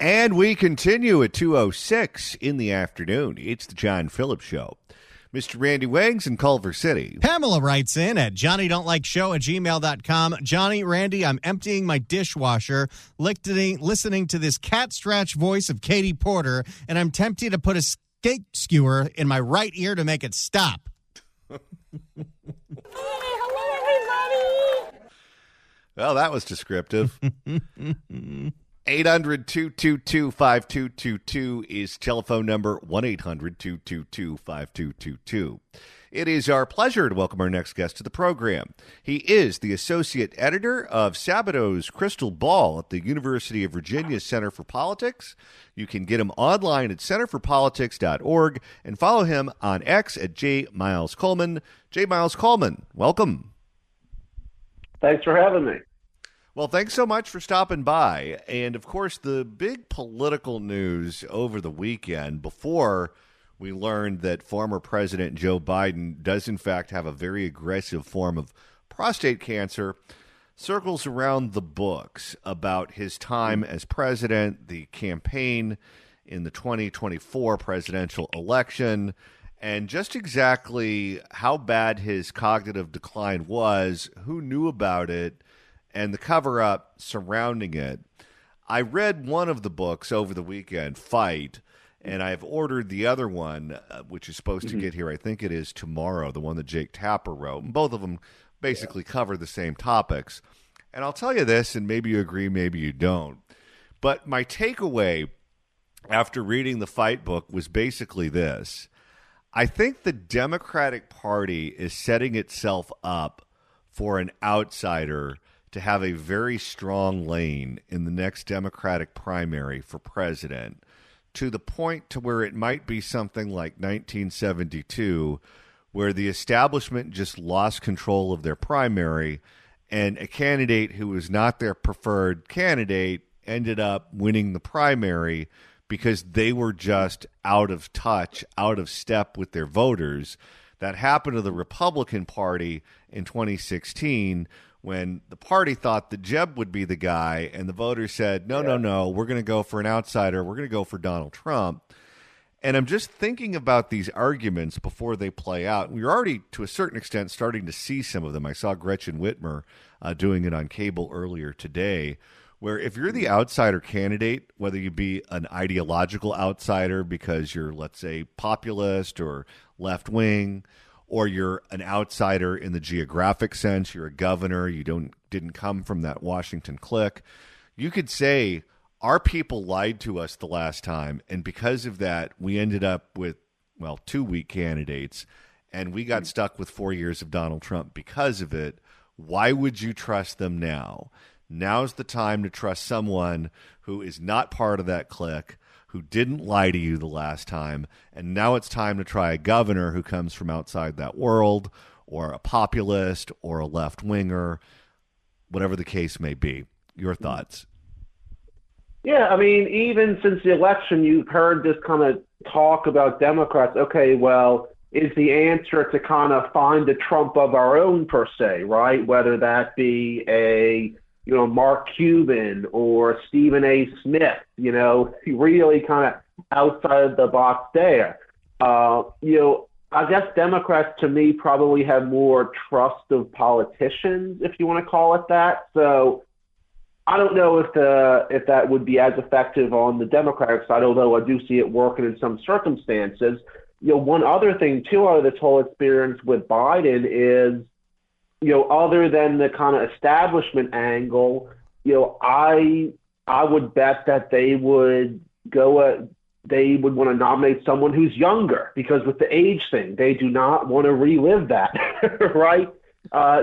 And we continue at 2:06 in the afternoon. It's the John Phillips Show. Mr. Randy Wangs in Culver City. Pamela writes in at johnnydon'tlikeshow@gmail.com. Johnny, Randy, I'm emptying my dishwasher, listening to this cat scratch voice of Katie Porter, and I'm tempted to put a steak skewer in my right ear to make it stop. Hello, everybody. Well, that was descriptive. 800-222-5222 is telephone number 1-800-222-5222. It is our pleasure to welcome our next guest to the program. He is the associate editor of Sabato's Crystal Ball at the University of Virginia Center for Politics. You can get him online at centerforpolitics.org and follow him on X at J. Miles Coleman. J. Miles Coleman, welcome. Thanks for having me. Well, thanks so much for stopping by. And, of course, the big political news over the weekend, before we learned that former President Joe Biden does, in fact, have a very aggressive form of prostate cancer, circles around the books about his time as president, the campaign in the 2024 presidential election, and just exactly how bad his cognitive decline was, who knew about it, and the cover-up surrounding it. I read one of the books over the weekend, Fight, and I've ordered the other one, which is supposed to get here, I think it is tomorrow, the one that Jake Tapper wrote. And both of them basically cover the same topics. And I'll tell you this, and maybe you agree, maybe you don't. But my takeaway after reading the Fight book was basically this. I think the Democratic Party is setting itself up for an outsider to have a very strong lane in the next Democratic primary for president, to the point to where it might be something like 1972, where the establishment just lost control of their primary, and a candidate who was not their preferred candidate ended up winning the primary because they were just out of touch, out of step with their voters. That happened to the Republican Party in 2016, when the party thought that Jeb would be the guy, and the voters said, no, we're going to go for an outsider. We're going to go for Donald Trump. And I'm just thinking about these arguments before they play out. We're already, to a certain extent, starting to see some of them. I saw Gretchen Whitmer doing it on cable earlier today, where if you're the outsider candidate, whether you be an ideological outsider because you're, let's say, populist or left-wing, or you're an outsider in the geographic sense, you're a governor, you didn't come from that Washington clique, you could say, our people lied to us the last time, and because of that, we ended up with, well, 2 weak candidates, and we got stuck with 4 years of Donald Trump because of it. Why would you trust them now? Now's the time to trust someone who is not part of that clique, who didn't lie to you the last time, and now it's time to try a governor who comes from outside that world, or a populist, or a left-winger, whatever the case may be. Your thoughts? Yeah, I mean, even since the election, you've heard this kind of talk about Democrats. Okay, well, is the answer to kind of find the Trump of our own, per se, right? Whether that be a Mark Cuban or Stephen A. Smith, really kind of outside the box there. I guess Democrats, to me, probably have more trust of politicians, if you want to call it that. So I don't know if that would be as effective on the Democratic side, although I do see it working in some circumstances. One other thing, too, out of this whole experience with Biden is, other than the kind of establishment angle, I would bet that they would want to nominate someone who's younger, because with the age thing, they do not want to relive that, right?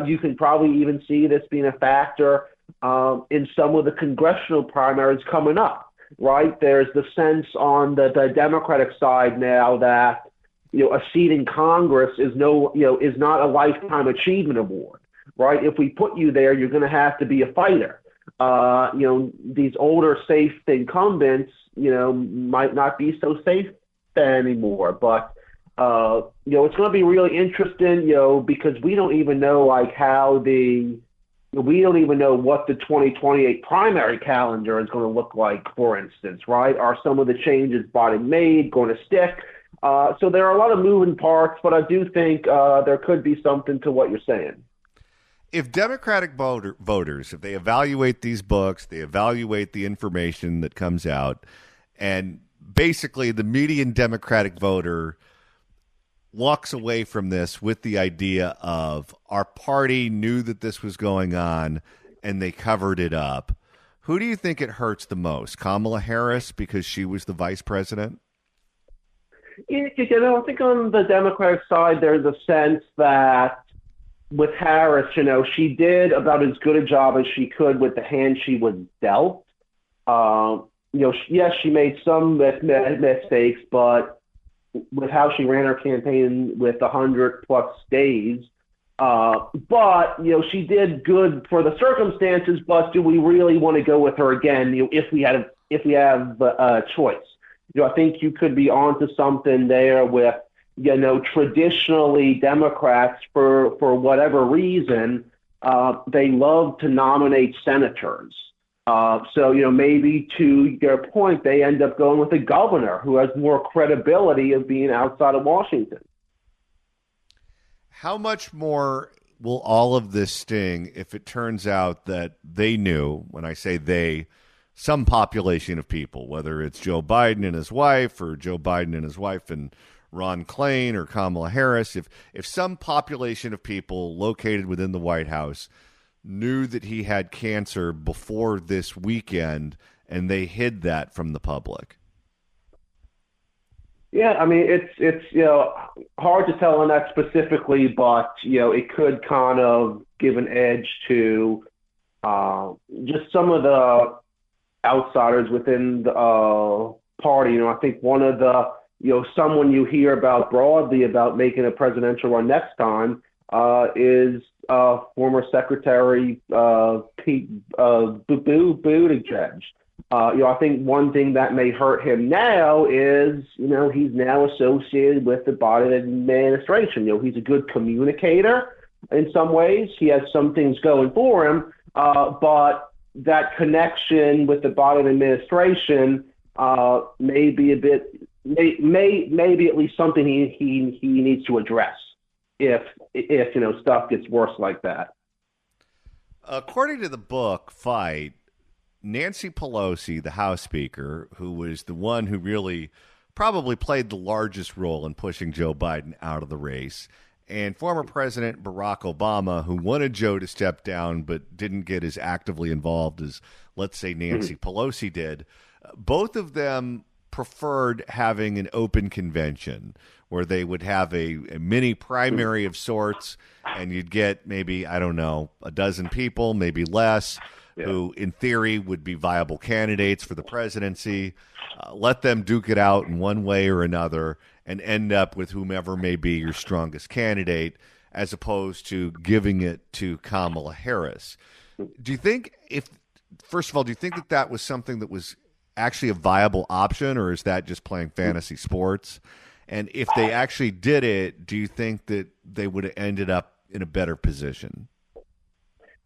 You can probably even see this being a factor in some of the congressional primaries coming up, right? There's the sense on the Democratic side now that a seat in Congress is not a lifetime achievement award, right? If we put you there, you're going to have to be a fighter. These older, safe incumbents, might not be so safe anymore. But it's going to be really interesting, because we don't even know how the we don't even know what the 2028 primary calendar is going to look like, for instance, right? Are some of the changes Biden made going to stick? So there are a lot of moving parts, but I do think there could be something to what you're saying. If Democratic voters, if they evaluate these books, they evaluate the information that comes out, and basically the median Democratic voter walks away from this with the idea of our party knew that this was going on and they covered it up, who do you think it hurts the most? Kamala Harris because she was the vice president? I think on the Democratic side, there's a sense that with Harris, she did about as good a job as she could with the hand she was dealt. Yes, she made some mistakes, but with how she ran her campaign with 100+ days, but she did good for the circumstances. But do we really want to go with her again? If we have a choice, I think you could be onto something there with. Traditionally Democrats, for whatever reason, they love to nominate senators. So maybe to your point, they end up going with a governor who has more credibility of being outside of Washington. How much more will all of this sting if it turns out that they knew, when I say they, some population of people, whether it's Joe Biden and his wife or Joe Biden and his wife and Ron Klain or Kamala Harris, if some population of people located within the White House knew that he had cancer before this weekend and they hid that from the public? Yeah, I mean, it's hard to tell on that specifically, but it could kind of give an edge to just some of the outsiders within the party. I think one of the someone you hear about broadly about making a presidential run next time is former Secretary Pete Buttigieg. I think one thing that may hurt him now is, he's now associated with the Biden administration. He's a good communicator in some ways. He has some things going for him, but that connection with the Biden administration may be a bit. Maybe at least something he needs to address if stuff gets worse like that. According to the book Fight, Nancy Pelosi, the House Speaker, who was the one who really probably played the largest role in pushing Joe Biden out of the race, and former President Barack Obama, who wanted Joe to step down but didn't get as actively involved as, let's say, Nancy Pelosi did, both of them preferred having an open convention where they would have a mini primary of sorts, and you'd get maybe, I don't know, a dozen people, maybe less, who in theory would be viable candidates for the presidency, let them duke it out in one way or another, and end up with whomever may be your strongest candidate, as opposed to giving it to Kamala Harris. Do you think first of all, do you think that was something that was actually a viable option, or is that just playing fantasy sports? And if they actually did it, do you think that they would have ended up in a better position?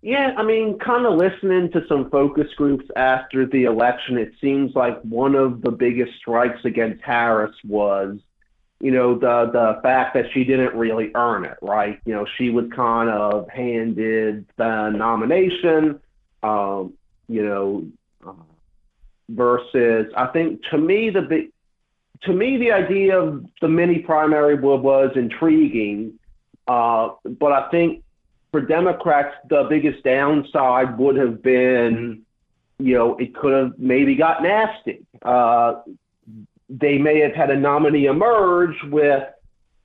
Yeah, I mean, kind of listening to some focus groups after the election, it seems like one of the biggest strikes against Harris was, the fact that she didn't really earn it, right? She was kind of handed the nomination, versus, I think, to me the idea of the mini primary was intriguing, but I think for Democrats the biggest downside would have been, it could have maybe got nasty. They may have had a nominee emerge with,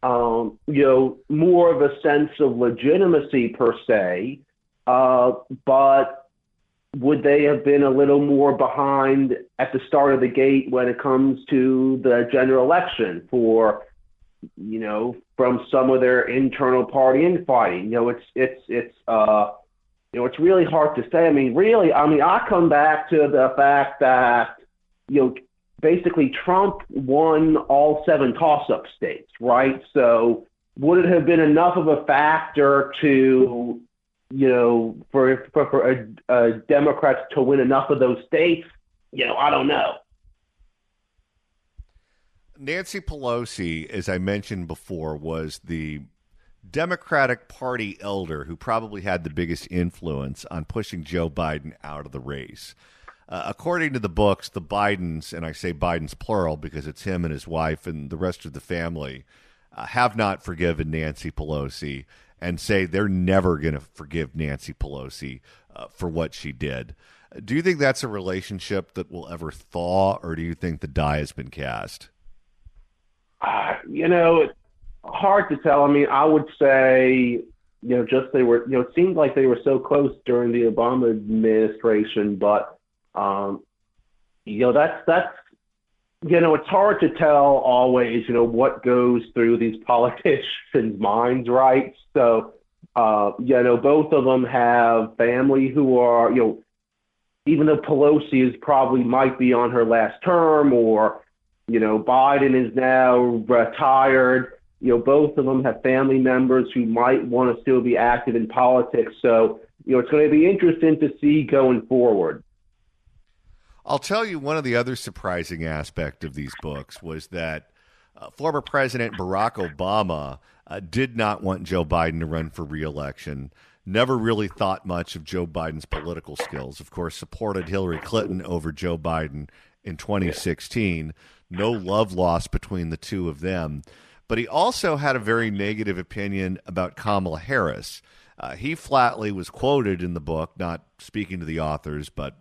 more of a sense of legitimacy per se, but would they have been a little more behind at the start of the gate when it comes to the general election for, from some of their internal party infighting? It's really hard to say. I come back to the fact that, basically Trump won all 7 toss-up states, right? So would it have been enough of a factor to, for Democrats to win enough of those states, I don't know. Nancy Pelosi, as I mentioned before, was the Democratic Party elder who probably had the biggest influence on pushing Joe Biden out of the race. According to the books, the Bidens, and I say Bidens plural because it's him and his wife and the rest of the family, have not forgiven Nancy Pelosi and say they're never going to forgive Nancy Pelosi for what she did. Do you think that's a relationship that will ever thaw, or do you think the die has been cast? It's hard to tell. I mean, I would say, just they were, it seemed like they were so close during the Obama administration, but, that's, it's hard to tell always, what goes through these politicians' minds, right? So, both of them have family who are, even though Pelosi is probably might be on her last term, or, Biden is now retired, both of them have family members who might want to still be active in politics. So, it's going to be interesting to see going forward. I'll tell you, one of the other surprising aspects of these books was that former President Barack Obama did not want Joe Biden to run for re-election, never really thought much of Joe Biden's political skills, of course, supported Hillary Clinton over Joe Biden in 2016. No love lost between the two of them. But he also had a very negative opinion about Kamala Harris. He flatly was quoted in the book, not speaking to the authors, but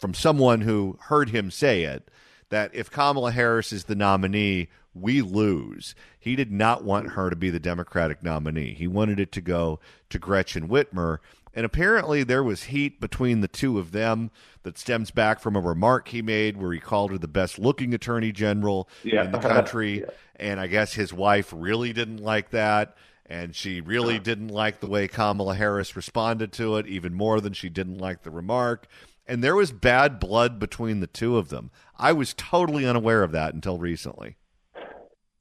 from someone who heard him say it, that if Kamala Harris is the nominee, we lose. He did not want her to be the Democratic nominee. He wanted it to go to Gretchen Whitmer. And apparently there was heat between the two of them that stems back from a remark he made where he called her the best-looking attorney general in the country. Yeah. And I guess his wife really didn't like that, and she really didn't like the way Kamala Harris responded to it, even more than she didn't like the remark. And there was bad blood between the two of them. I was totally unaware of that until recently.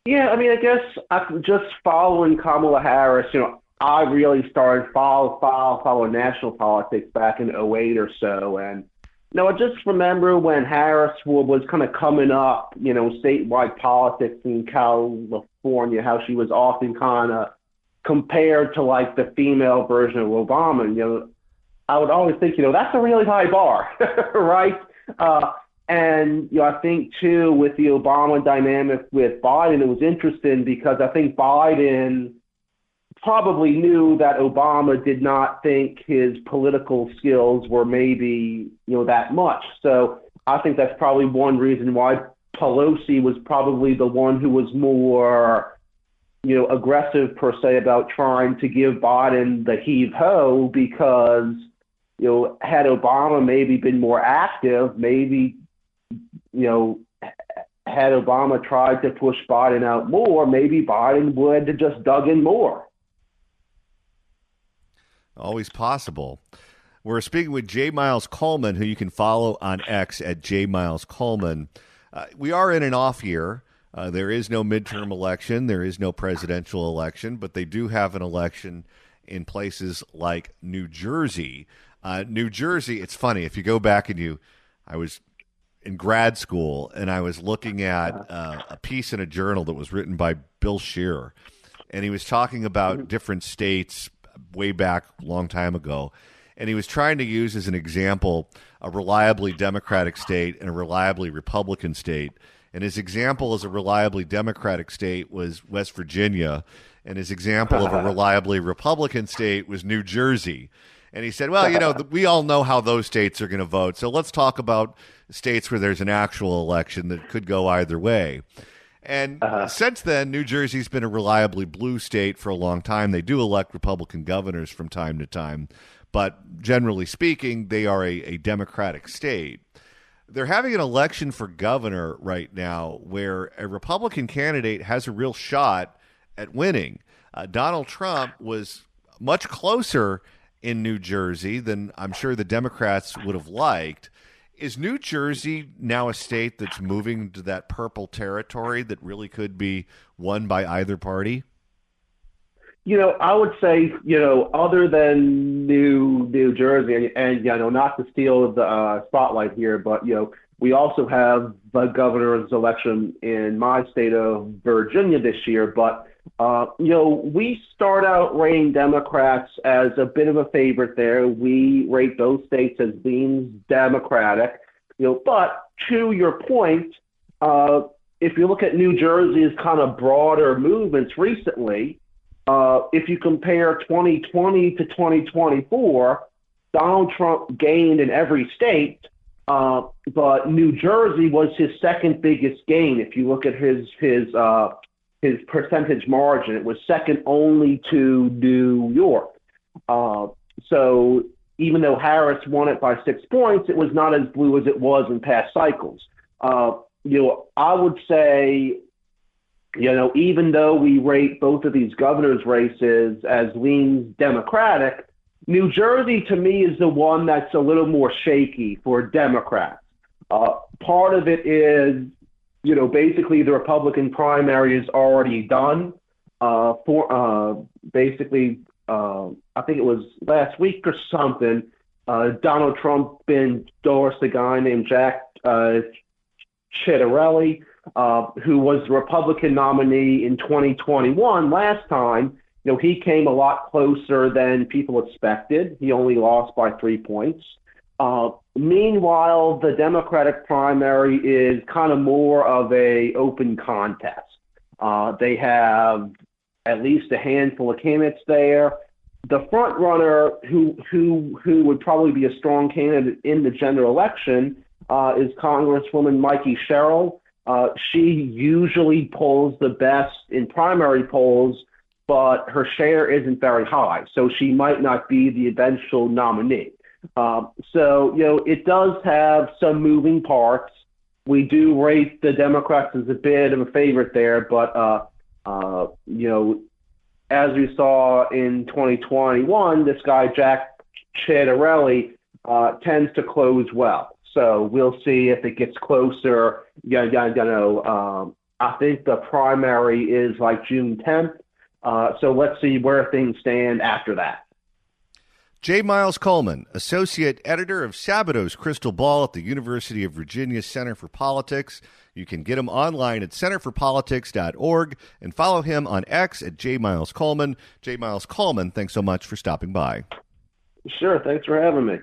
Yeah, I mean, I guess just following Kamala Harris, I really started following national politics back in '08 or so. And, I just remember when Harris was kind of coming up, statewide politics in California, how she was often kind of compared to like the female version of Obama. I would always think, that's a really high bar, right? And, I think, too, with the Obama dynamic with Biden, it was interesting because I think Biden probably knew that Obama did not think his political skills were maybe, that much. So I think that's probably one reason why Pelosi was probably the one who was more, aggressive, per se, about trying to give Biden the heave-ho because, had Obama maybe been more active, maybe, had Obama tried to push Biden out more, maybe Biden would have just dug in more. Always possible. We're speaking with J. Miles Coleman, who you can follow on X at J. Miles Coleman. We are in an off year. There is no midterm election. There is no presidential election, but they do have an election in places like New Jersey. New Jersey, it's funny. If you go back and I was in grad school and I was looking at a piece in a journal that was written by Bill Scheer, and he was talking about different states way back a long time ago. And he was trying to use as an example a reliably Democratic state and a reliably Republican state. And his example as a reliably Democratic state was West Virginia. And his example of a reliably Republican state was New Jersey. And he said, well, we all know how those states are going to vote. So let's talk about states where there's an actual election that could go either way. And since then, New Jersey's been a reliably blue state for a long time. They do elect Republican governors from time to time. But generally speaking, they are a Democratic state. They're having an election for governor right now where a Republican candidate has a real shot at winning. Donald Trump was much closer in New Jersey than I'm sure the Democrats would have liked. Is New Jersey now a state that's moving to that purple territory that really could be won by either party? I would say, other than New Jersey, and not to steal the spotlight here, but we also have the governor's election in my state of Virginia this year. But we start out rating Democrats as a bit of a favorite there. We rate those states as being Democratic. But to your point, if you look at New Jersey's kind of broader movements recently. If you compare 2020 to 2024, Donald Trump gained in every state, but New Jersey was his second biggest gain. If you look at his percentage margin, it was second only to New York. So even though Harris won it by 6 points, it was not as blue as it was in past cycles. I would say, even though we rate both of these governor's races as leans Democratic, New Jersey to me is the one that's a little more shaky for Democrats. Part of it is, basically the Republican primary is already done. I think it was last week or something, Donald Trump endorsed a guy named Jack Ciattarelli, who was the Republican nominee in 2021 last time. He came a lot closer than people expected. He only lost by 3 points. Meanwhile, the Democratic primary is kind of more of a open contest. They have at least a handful of candidates there. The front runner who would probably be a strong candidate in the general election is Congresswoman Mikey Sherrill. She usually polls the best in primary polls, but her share isn't very high, so she might not be the eventual nominee. It does have some moving parts. We do rate the Democrats as a bit of a favorite there, but as we saw in 2021, this guy Jack Ciattarelli tends to close well. So we'll see if it gets closer. I think the primary is like June 10th. So let's see where things stand after that. J. Miles Coleman, Associate Editor of Sabato's Crystal Ball at the University of Virginia Center for Politics. You can get him online at centerforpolitics.org and follow him on X at J. Miles Coleman. J. Miles Coleman, thanks so much for stopping by. Sure, thanks for having me.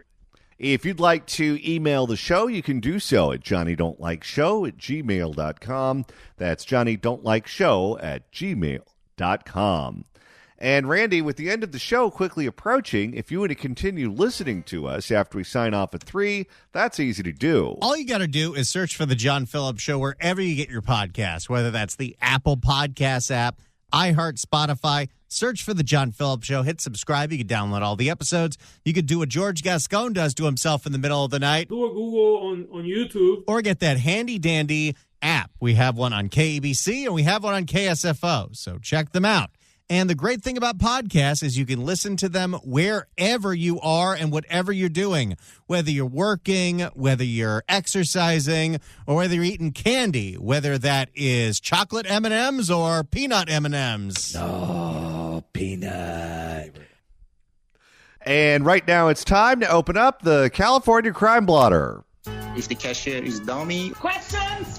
If you'd like to email the show, you can do so at johnnydon'tlikeshow@gmail.com. That's johnnydon'tlikeshow@gmail.com. And Randy, with the end of the show quickly approaching, if you want to continue listening to us after we sign off at 3, that's easy to do. All you got to do is search for The John Phillips Show wherever you get your podcasts, whether that's the Apple Podcasts app, iHeart, Spotify. Search for The John Phillips Show. Hit subscribe. You can download all the episodes. You could do what George Gascon does to himself in the middle of the night. Do a Google on YouTube. Or get that handy-dandy app. We have one on KABC and we have one on KSFO, so check them out. And the great thing about podcasts is you can listen to them wherever you are and whatever you're doing, whether you're working, whether you're exercising, or whether you're eating candy, whether that is chocolate M&Ms or peanut M&Ms. Oh, peanut. And right now it's time to open up the California Crime Blotter. If the cashier is dummy. Questions?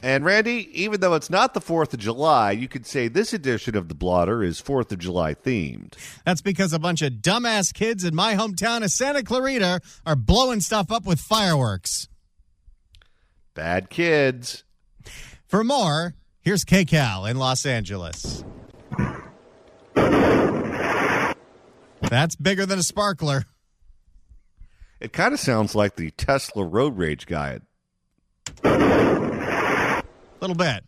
And Randy, even though it's not the 4th of July, you could say this edition of the Blotter is 4th of July themed. That's because a bunch of dumbass kids in my hometown of Santa Clarita are blowing stuff up with fireworks. Bad kids. For more, here's KCAL in Los Angeles. That's bigger than a sparkler. It kind of sounds like the Tesla road rage guide. Little bit.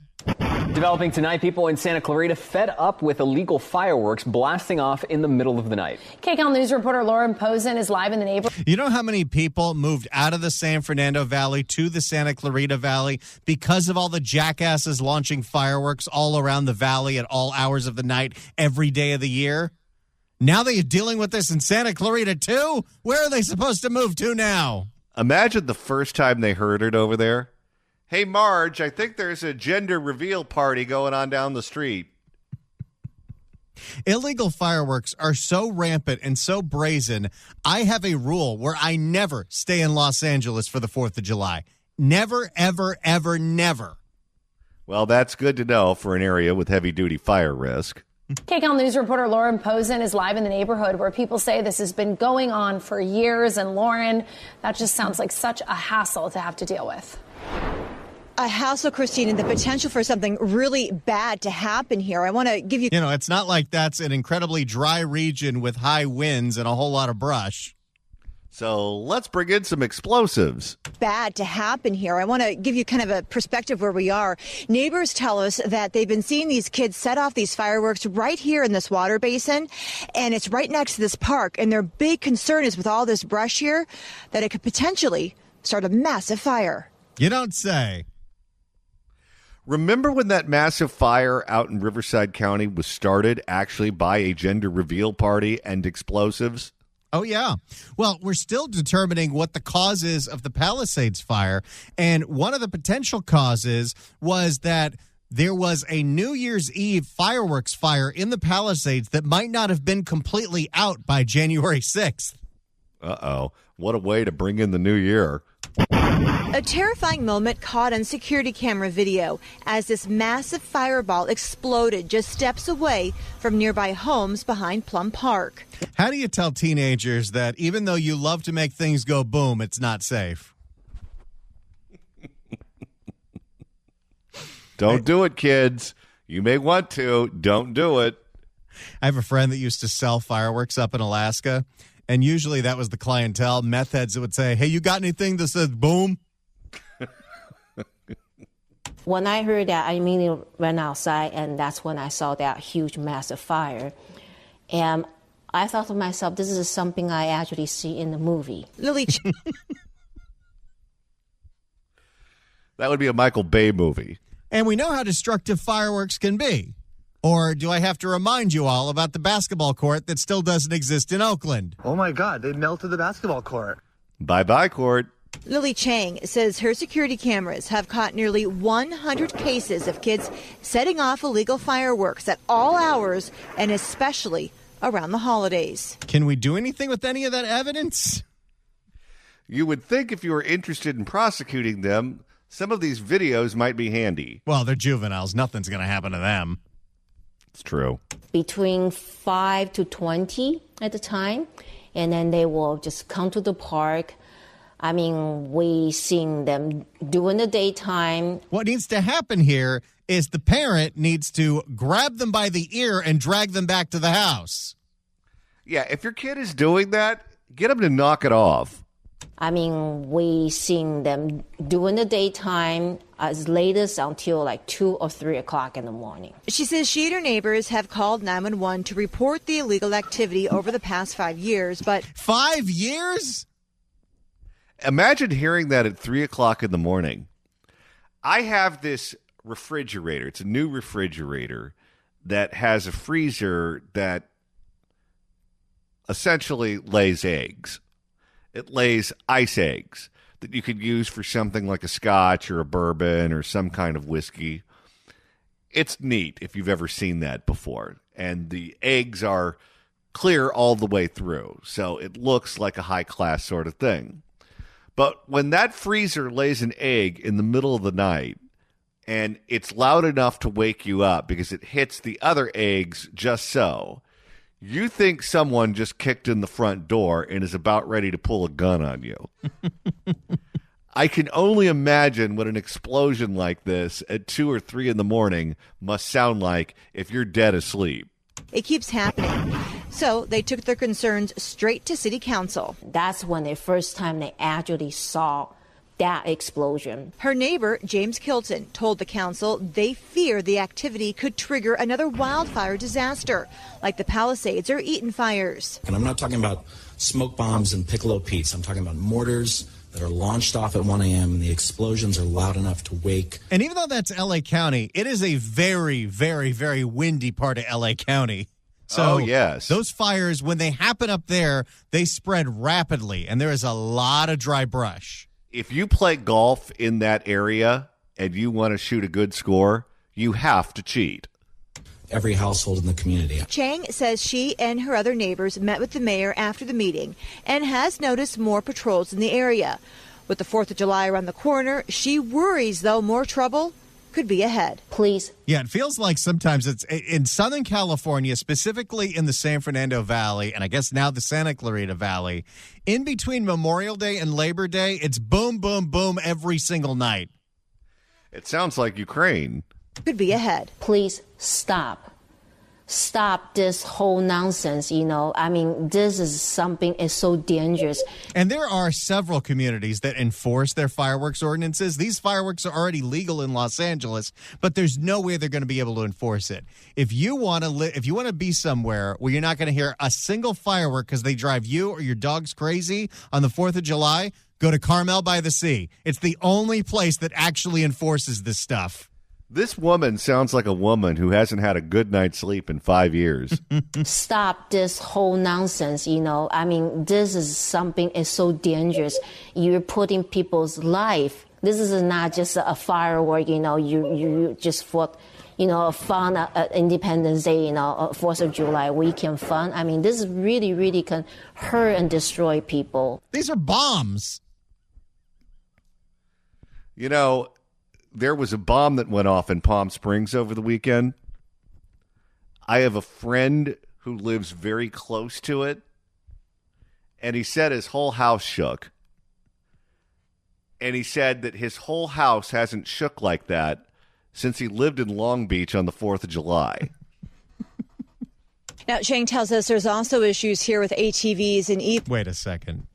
Developing tonight, people in Santa Clarita fed up with illegal fireworks blasting off in the middle of the night. KCAL News reporter Lauren Posen is live in the neighborhood. You know how many people moved out of the San Fernando Valley to the Santa Clarita Valley because of all the jackasses launching fireworks all around the valley at all hours of the night, every day of the year? Now that you're dealing with this in Santa Clarita too, where are they supposed to move to now? Imagine the first time they heard it over there. Hey, Marge, I think there's a gender reveal party going on down the street. Illegal fireworks are so rampant and so brazen. I have a rule where I never stay in Los Angeles for the 4th of July. Never, ever, ever, never. Well, that's good to know for an area with heavy-duty fire risk. KCAL News reporter Lauren Posen is live in the neighborhood where people say this has been going on for years. And Lauren, that just sounds like such a hassle to have to deal with. A hassle, Christine, and the potential for something really bad to happen here. I want to give you... You know, it's not like that's an incredibly dry region with high winds and a whole lot of brush. So let's bring in some explosives. Bad to happen here. I want to give you kind of a perspective where we are. Neighbors tell us that they've been seeing these kids set off these fireworks right here in this water basin, and it's right next to this park. And their big concern is with all this brush here that it could potentially start a massive fire. You don't say. Remember when that massive fire out in Riverside County was started actually by a gender reveal party and explosives? Oh, yeah. Well, we're still determining what the cause is of the Palisades fire. And one of the potential causes was that there was a New Year's Eve fireworks fire in the Palisades that might not have been completely out by January 6th. Uh-oh. What a way to bring in the new year. A terrifying moment caught on security camera video as this massive fireball exploded just steps away from nearby homes behind Plum Park. How do you tell teenagers that even though you love to make things go boom, it's not safe? Don't do it, kids. You may want to. Don't do it. I have a friend that used to sell fireworks up in Alaska, and usually that was the clientele, meth heads that would say, hey, you got anything that says boom? When I heard that, I immediately ran outside, and that's when I saw that huge, massive fire. And I thought to myself, this is something I actually see in the movie. Lily. That would be a Michael Bay movie. And we know how destructive fireworks can be. Or do I have to remind you all about the basketball court that still doesn't exist in Oakland? Oh, my God. They melted the basketball court. Bye-bye, court. Lily Chang says her security cameras have caught nearly 100 cases of kids setting off illegal fireworks at all hours and especially around the holidays. Can we do anything with any of that evidence? You would think if you were interested in prosecuting them, some of these videos might be handy. Well, they're juveniles. Nothing's going to happen to them. It's true. Between 5 to 20 at the time, and then they will just come to the park. I mean, we seen them during the daytime. What needs to happen here is the parent needs to grab them by the ear and drag them back to the house. Yeah, if your kid is doing that, get them to knock it off. I mean, we seen them during the daytime as late as until like 2 or 3 o'clock in the morning. She says she and her neighbors have called 911 to report the illegal activity over the past 5 years, but... 5 years? Imagine hearing that at 3 o'clock in the morning. I have this refrigerator. It's a new refrigerator that has a freezer that essentially lays eggs. It lays ice eggs that you could use for something like a scotch or a bourbon or some kind of whiskey. It's neat if you've ever seen that before. And the eggs are clear all the way through, so it looks like a high-class sort of thing. But when that freezer lays an egg in the middle of the night and it's loud enough to wake you up because it hits the other eggs just so, you think someone just kicked in the front door and is about ready to pull a gun on you. I can only imagine what an explosion like this at 2 or 3 in the morning must sound like if you're dead asleep. It keeps happening. So they took their concerns straight to city council. That's when the first time they actually saw that explosion. Her neighbor, James Kilton, told the council they fear the activity could trigger another wildfire disaster, like the Palisades or Eaton fires. And I'm not talking about smoke bombs and Piccolo Petes. I'm talking about mortars that are launched off at 1 a.m. and the explosions are loud enough to wake. And even though that's L.A. County, it is a very, very, very windy part of L.A. County. So yes, those fires, when they happen up there, they spread rapidly, and there is a lot of dry brush. If you play golf in that area, and you want to shoot a good score, you have to cheat. Every household in the community. Chang says she and her other neighbors met with the mayor after the meeting and has noticed more patrols in the area. With the 4th of July around the corner, she worries, though, more trouble could be ahead. Please. Yeah, it feels like sometimes it's in Southern California, specifically in the San Fernando Valley, and I guess now the Santa Clarita Valley, in between Memorial Day and Labor Day, it's boom, boom, boom every single night. It sounds like Ukraine. Could be ahead. Please stop. Stop this whole nonsense, I mean, this is something is so dangerous. And there are several communities that enforce their fireworks ordinances. These fireworks are already legal in Los Angeles, but there's no way they're going to be able to enforce it. If you want to be somewhere where you're not going to hear a single firework because they drive you or your dogs crazy on the 4th of July, go to Carmel by the Sea. It's the only place that actually enforces this stuff. This woman sounds like a woman who hasn't had a good night's sleep in 5 years. Stop this whole nonsense, I mean, this is something is so dangerous. You're putting people's life. This is not just a firework, you just fought, a fun Independence Day, 4th of July weekend fun. I mean, this really, really can hurt and destroy people. These are bombs. There was a bomb that went off in Palm Springs over the weekend. I have a friend who lives very close to it, and he said his whole house shook. And he said that his whole house hasn't shook like that since he lived in Long Beach on the 4th of July. Now, Chang tells us there's also issues here with ATVs and Wait a second.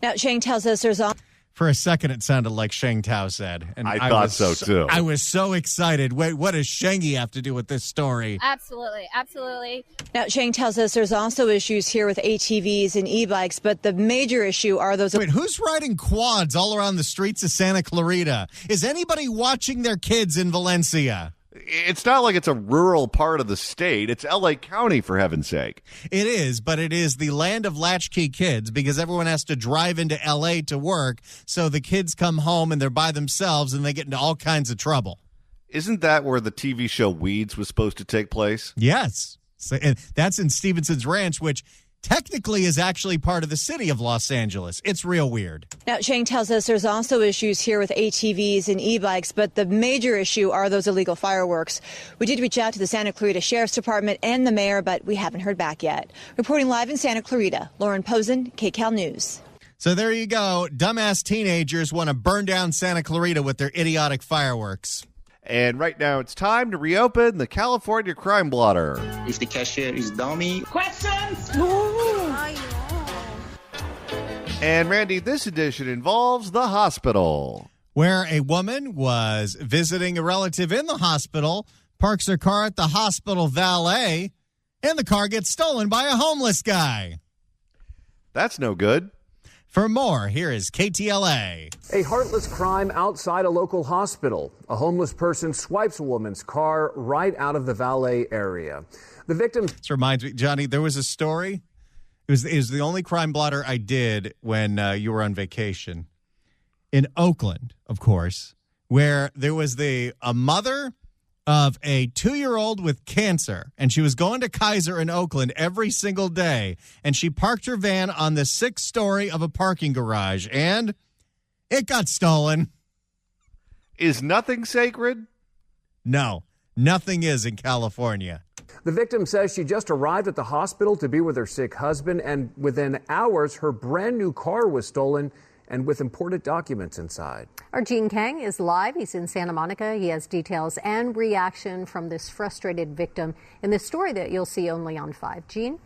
Now, Chang tells us there's also... For a second, it sounded like Sheng Tao said. And I thought so, too. I was so excited. Wait, what does Shengi have to do with this story? Absolutely, absolutely. Now, Chang tells us there's also issues here with ATVs and e-bikes, but the major issue are those... Wait, who's riding quads all around the streets of Santa Clarita? Is anybody watching their kids in Valencia? It's not like it's a rural part of the state. It's L.A. County, for heaven's sake. It is, but it is the land of latchkey kids because everyone has to drive into L.A. to work, so the kids come home and they're by themselves and they get into all kinds of trouble. Isn't that where the TV show Weeds was supposed to take place? Yes. So, and that's in Stevenson's Ranch, which technically is actually part of the city of Los Angeles. It's real weird. Now, Chang tells us there's also issues here with ATVs and e-bikes, but the major issue are those illegal fireworks. We did reach out to the Santa Clarita Sheriff's Department and the mayor, but we haven't heard back yet. Reporting live in Santa Clarita, Lauren Posen, KCAL News. So there you go. Dumbass teenagers want to burn down Santa Clarita with their idiotic fireworks. And right now it's time to reopen the California Crime Blotter. If the cashier is dummy. Questions? And Randy, this edition involves the hospital, where a woman was visiting a relative in the hospital, parks her car at the hospital valet, and the car gets stolen by a homeless guy. That's no good. For more, here is KTLA. A heartless crime outside a local hospital. A homeless person swipes a woman's car right out of the valet area. The victim... This reminds me, Johnny, there was a story. It was the only crime blotter I did when you were on vacation. In Oakland, of course, where there was a mother of a 2-year-old with cancer, and she was going to Kaiser in Oakland every single day, and she parked her van on the 6th story of a parking garage, and it got stolen. Is nothing sacred? No, nothing is in California. The victim says she just arrived at the hospital to be with her sick husband, and within hours, her brand new car was stolen and with important documents inside. Our Gene Kang is live. He's in Santa Monica. He has details and reaction from this frustrated victim in this story that you'll see only on 5. Gene?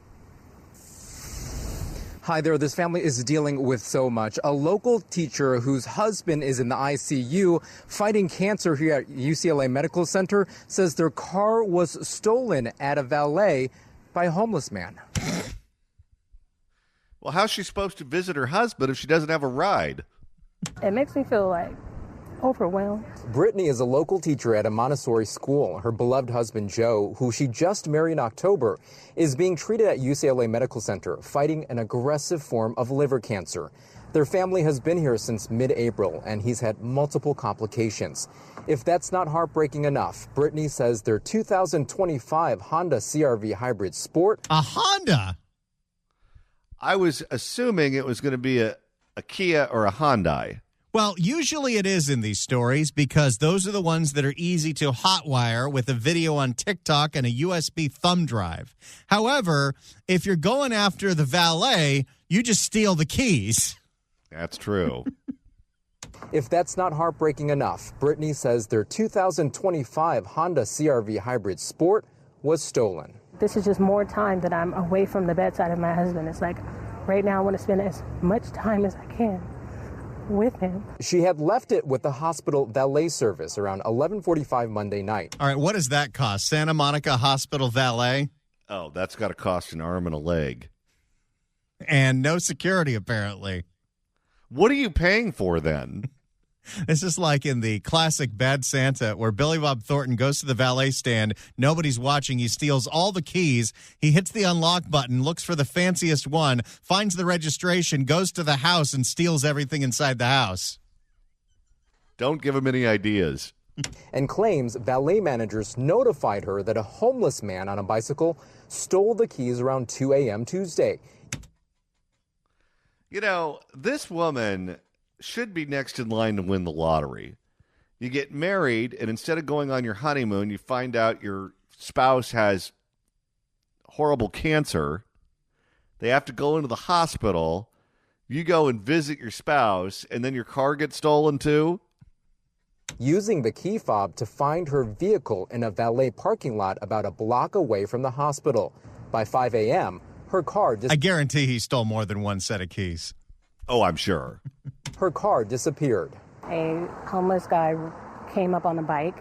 Hi there. This family is dealing with so much. A local teacher whose husband is in the ICU fighting cancer here at UCLA Medical Center says their car was stolen at a valet by a homeless man. Well, how's she supposed to visit her husband if she doesn't have a ride? It makes me feel like overwhelmed. Brittany is a local teacher at a Montessori school. Her beloved husband, Joe, who she just married in October, is being treated at UCLA Medical Center, fighting an aggressive form of liver cancer. Their family has been here since mid-April, and he's had multiple complications. If that's not heartbreaking enough, Brittany says their 2025 Honda CR-V Hybrid Sport... A Honda? I was assuming it was going to be a Kia or a Hyundai. Well, usually it is in these stories because those are the ones that are easy to hotwire with a video on TikTok and a USB thumb drive. However, if you're going after the valet, you just steal the keys. That's true. If that's not heartbreaking enough, Brittany says their 2025 Honda CR-V Hybrid Sport was stolen. This is just more time that I'm away from the bedside of my husband. It's like right now I want to spend as much time as I can with him. She had left it with the hospital valet service around 11:45 Monday night. All right, what does that cost? Santa Monica Hospital valet? Oh, that's got to cost an arm and a leg. And no security, apparently. What are you paying for then? This is like in the classic Bad Santa where Billy Bob Thornton goes to the valet stand. Nobody's watching. He steals all the keys. He hits the unlock button, looks for the fanciest one, finds the registration, goes to the house, and steals everything inside the house. Don't give him any ideas. And claims valet managers notified her that a homeless man on a bicycle stole the keys around 2 a.m. Tuesday. You know, this woman should be next in line to win the lottery. You get married, and instead of going on your honeymoon, you find out your spouse has horrible cancer. They have to go into the hospital. You go and visit your spouse, and then your car gets stolen too? Using the key fob to find her vehicle in a valet parking lot about a block away from the hospital. By 5 a.m., her car... I guarantee he stole more than one set of keys. Oh, I'm sure. Her car disappeared. A homeless guy came up on a bike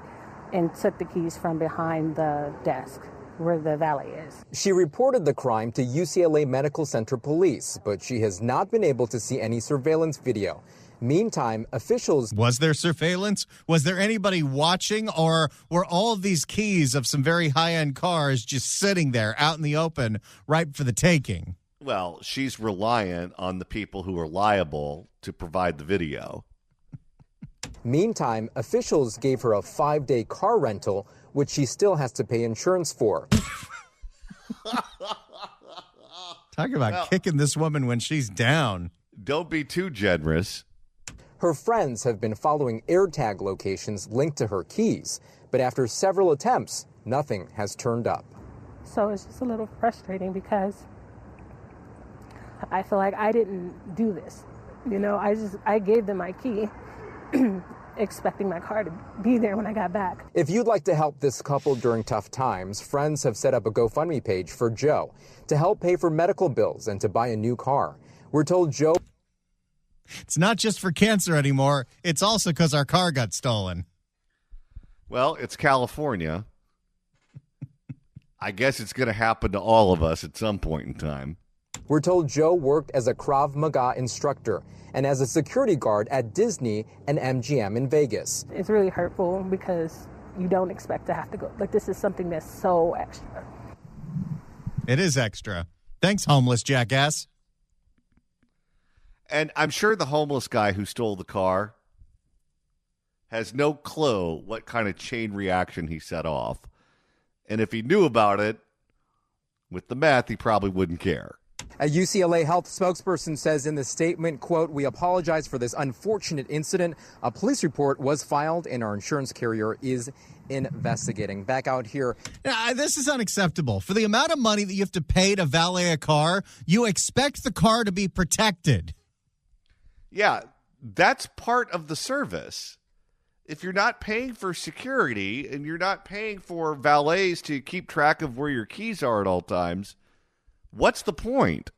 and took the keys from behind the desk where the valet is. She reported the crime to UCLA Medical Center police, but she has not been able to see any surveillance video. Meantime, officials... Was there surveillance? Was there anybody watching? Or were all of these keys of some very high-end cars just sitting there out in the open, ripe for the taking? Well, she's reliant on the people who are liable to provide the video. Meantime, officials gave her a 5-day car rental, which she still has to pay insurance for. Talk about kicking this woman when she's down. Don't be too generous. Her friends have been following AirTag locations linked to her keys, but after several attempts, nothing has turned up. So it's just a little frustrating because I feel like I didn't do this. You know, I gave them my key expecting my car to be there when I got back. If you'd like to help this couple during tough times, friends have set up a GoFundMe page for Joe to help pay for medical bills and to buy a new car. We're told Joe... It's not just for cancer anymore. It's also because our car got stolen. Well, it's California. I guess it's going to happen to all of us at some point in time. We're told Joe worked as a Krav Maga instructor and as a security guard at Disney and MGM in Vegas. It's really hurtful because you don't expect to have to go. Like, this is something that's so extra. It is extra. Thanks, homeless jackass. And I'm sure the homeless guy who stole the car has no clue what kind of chain reaction he set off. And if he knew about it, with the meth, he probably wouldn't care. A UCLA health spokesperson says in the statement, quote, "We apologize for this unfortunate incident. A police report was filed and our insurance carrier is investigating." Back out here. This is unacceptable. For the amount of money that you have to pay to valet a car, you expect the car to be protected. Yeah, that's part of the service. If you're not paying for security and you're not paying for valets to keep track of where your keys are at all times, what's the point?